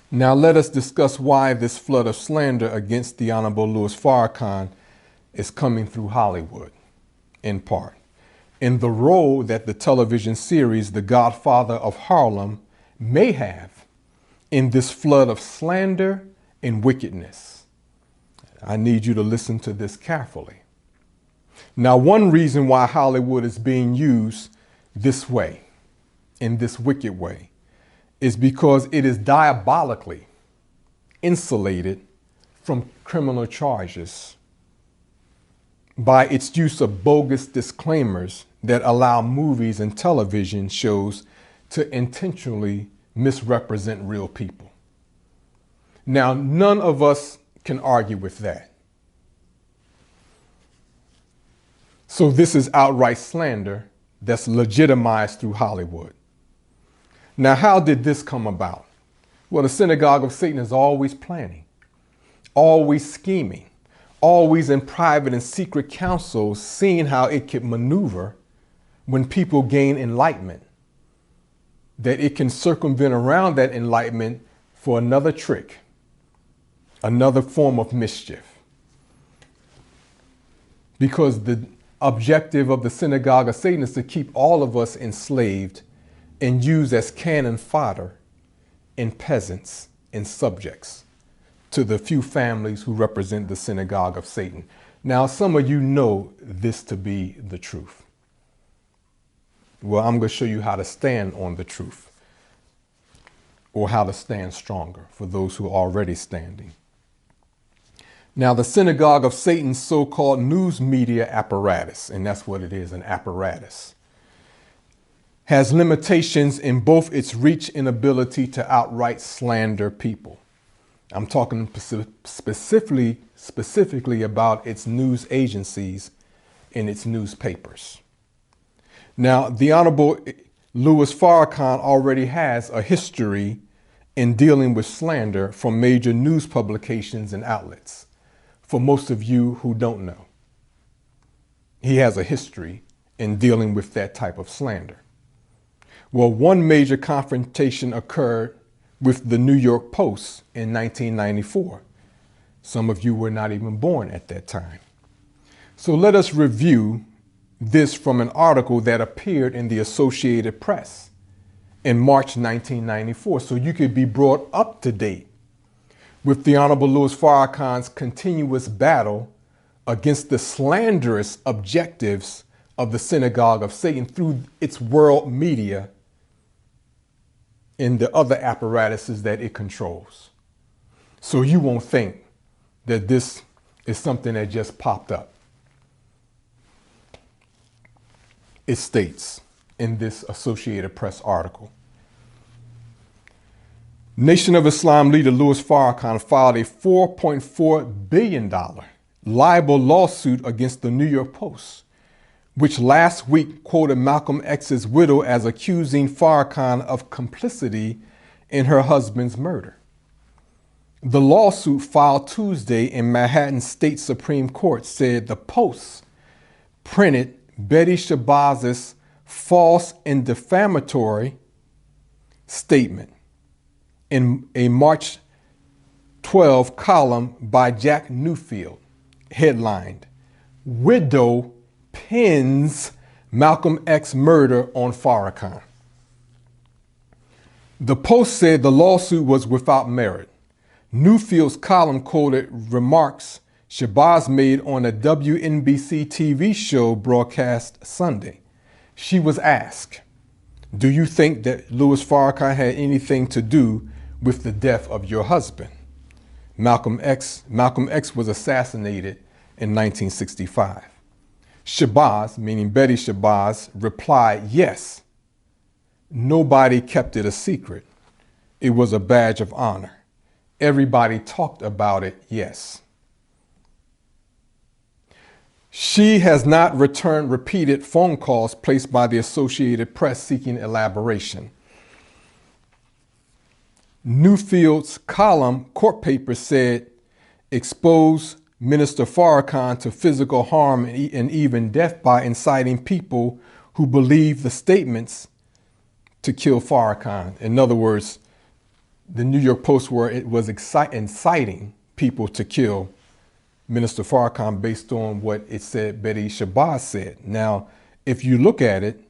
Now let us discuss why this flood of slander against the Honorable Louis Farrakhan is coming through Hollywood, in part, in the role that the television series The Godfather of Harlem may have in this flood of slander and wickedness. I need you to listen to this carefully. Now, one reason why Hollywood is being used this way, in this wicked way, is because it is diabolically insulated from criminal charges by its use of bogus disclaimers that allow movies and television shows to intentionally misrepresent real people. Now, none of us can argue with that. So this is outright slander that's legitimized through Hollywood. Now, how did this come about? Well, the synagogue of Satan is always planning, always scheming, always in private and secret councils, seeing how it can maneuver when people gain enlightenment, that it can circumvent around that enlightenment for another trick, another form of mischief. Because the objective of the synagogue of Satan is to keep all of us enslaved and used as cannon fodder and peasants and subjects to the few families who represent the synagogue of Satan. Now, some of you know this to be the truth. Well, I'm going to show you how to stand on the truth, or how to stand stronger for those who are already standing. Now, the synagogue of Satan's so-called news media apparatus, and that's what it is, an apparatus, has limitations in both its reach and ability to outright slander people. I'm talking specifically about its news agencies and its newspapers. Now, the Honorable Louis Farrakhan already has a history in dealing with slander from major news publications and outlets. For most of you who don't know, he has a history in dealing with that type of slander. Well, one major confrontation occurred with the New York Post in 1994. Some of you were not even born at that time. So let us review this from an article that appeared in the Associated Press in March 1994, so you could be brought up to date with the Honorable Louis Farrakhan's continuous battle against the slanderous objectives of the synagogue of Satan through its world media and the other apparatuses that it controls. So you won't think that this is something that just popped up. It states in this Associated Press article, Nation of Islam leader Louis Farrakhan filed a $4.4 billion libel lawsuit against the New York Post, which last week quoted Malcolm X's widow as accusing Farrakhan of complicity in her husband's murder. The lawsuit filed Tuesday in Manhattan State Supreme Court said the Post printed Betty Shabazz's false and defamatory statement in a March 12 column by Jack Newfield, headlined, "Widow Pins Malcolm X Murder on Farrakhan." The Post said the lawsuit was without merit. Newfield's column quoted remarks Shabazz made on a WNBC TV show broadcast Sunday. She was asked, "Do you think that Louis Farrakhan had anything to do with the death of your husband?" Malcolm X was assassinated in 1965. Shabazz, meaning Betty Shabazz, replied, "Yes. Nobody kept it a secret. It was a badge of honor. Everybody talked about it, yes." She has not returned repeated phone calls placed by the Associated Press seeking elaboration. Newfield's column court paper said, "Expose Minister Farrakhan to physical harm and even death by inciting people who believe the statements to kill Farrakhan." In other words, the New York Post, where it was inciting people to kill Minister Farrakhan based on what it said Betty Shabazz said. Now, if you look at it,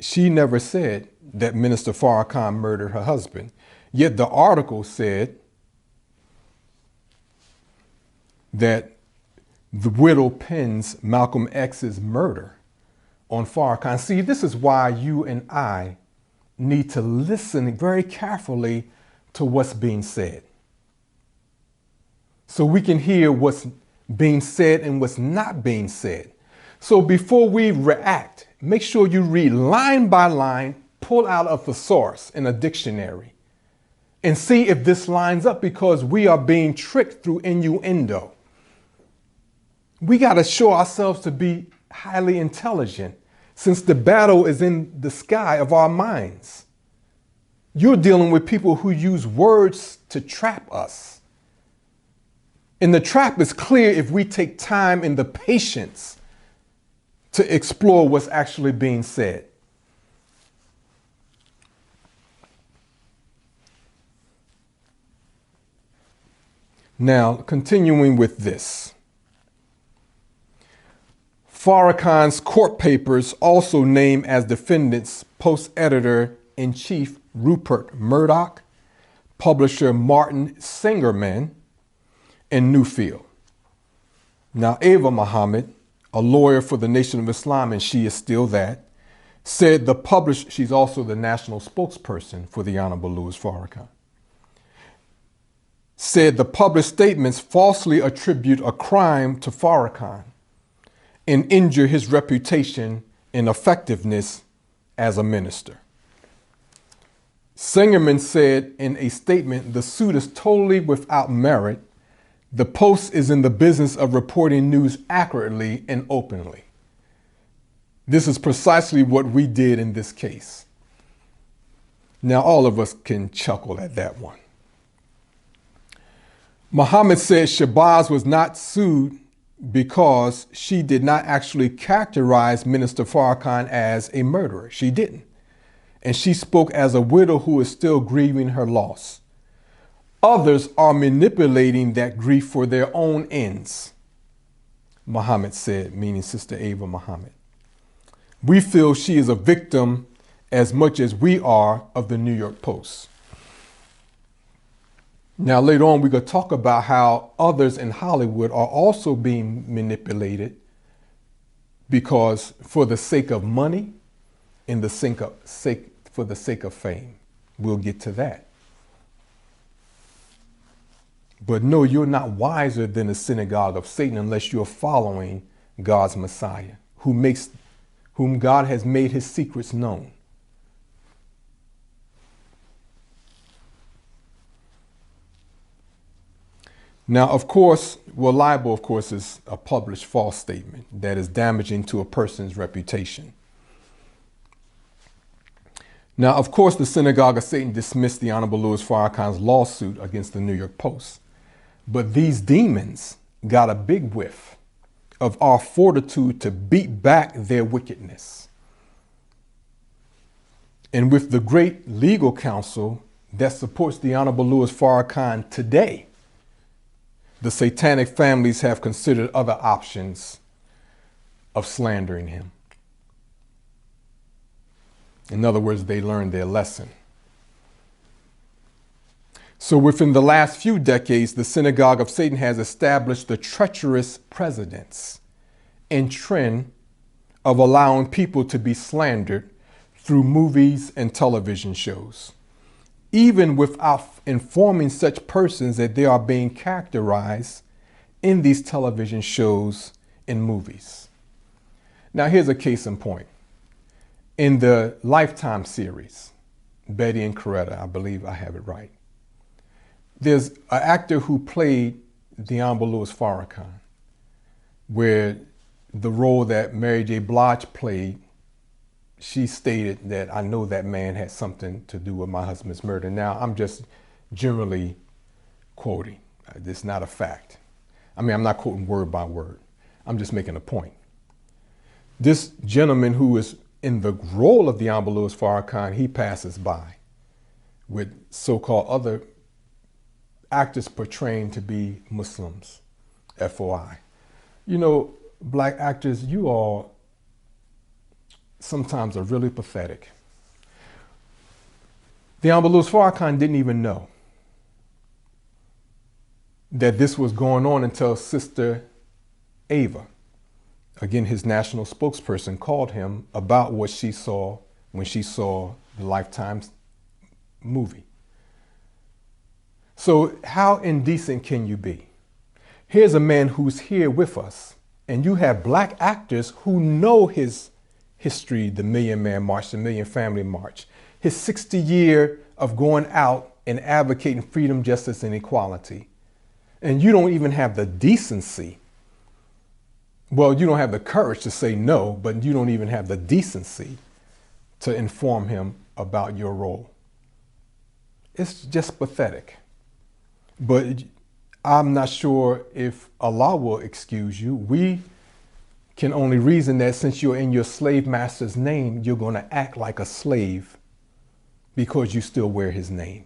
she never said that Minister Farrakhan murdered her husband. Yet the article said that the widow pins Malcolm X's murder on Farrakhan. See, this is why you and I need to listen very carefully to what's being said, so we can hear what's being said and what's not being said. So before we react, make sure you read line by line, pull out a thesaurus in a dictionary, and see if this lines up, because we are being tricked through innuendo. We got to show ourselves to be highly intelligent, since the battle is in the sky of our minds. You're dealing with people who use words to trap us. And the trap is clear if we take time and the patience to explore what's actually being said. Now, continuing with this. Farrakhan's court papers also name as defendants Post editor-in-chief Rupert Murdoch, publisher Martin Singerman, and Newfield. Now, Ava Muhammad, a lawyer for the Nation of Islam, and she is still that, said she's also the national spokesperson for the Honorable Louis Farrakhan, said the published statements falsely attribute a crime to Farrakhan and injure his reputation and effectiveness as a minister. Singerman said in a statement, the suit is totally without merit. The Post is in the business of reporting news accurately and openly. This is precisely what we did in this case. Now, all of us can chuckle at that one. Muhammad said Shabazz was not sued because she did not actually characterize Minister Farrakhan as a murderer. She didn't. And she spoke as a widow who is still grieving her loss. Others are manipulating that grief for their own ends, Muhammad said, meaning Sister Ava Muhammad. We feel she is a victim as much as we are of the New York Post. Now, later on, we're going to talk about how others in Hollywood are also being manipulated because for the sake of money and for the sake of fame. We'll get to that. But no, you're not wiser than the synagogue of Satan unless you're following God's Messiah, whom God has made his secrets known. Now, of course, libel, of course, is a published false statement that is damaging to a person's reputation. Now, of course, the synagogue of Satan dismissed the Honorable Louis Farrakhan's lawsuit against the New York Post. But these demons got a big whiff of our fortitude to beat back their wickedness. And with the great legal counsel that supports the Honorable Louis Farrakhan today, the satanic families have considered other options of slandering him. In other words, they learned their lesson. So within the last few decades, the synagogue of Satan has established the treacherous precedence and trend of allowing people to be slandered through movies and television shows, even without informing such persons that they are being characterized in these television shows and movies. Now, here's a case in point. In the Lifetime series, Betty and Coretta, I believe I have it right, there's an actor who played the Honorable Louis Farrakhan, where the role that Mary J. Blige played, she stated that I know that man had something to do with my husband's murder. Now, I'm just generally quoting. This is not a fact. I mean, I'm not quoting word by word. I'm just making a point. This gentleman who is in the role of the Honorable Louis Farrakhan, he passes by with so-called other actors portraying to be Muslims, FOI. You know, black actors, you all sometimes are really pathetic. The Honorable Louis Farrakhan didn't even know that this was going on until Sister Ava, again, his national spokesperson, called him about what she saw when she saw the Lifetime movie. So how indecent can you be? Here's a man who's here with us, and you have black actors who know his history, the Million Man March, the Million Family March, his 60-year of going out and advocating freedom, justice, and equality. And you don't even have the decency. Well, you don't have the courage to say no, but you don't even have the decency to inform him about your role. It's just pathetic. But I'm not sure if Allah will excuse you. We can only reason that since you're in your slave master's name, you're going to act like a slave because you still wear his name.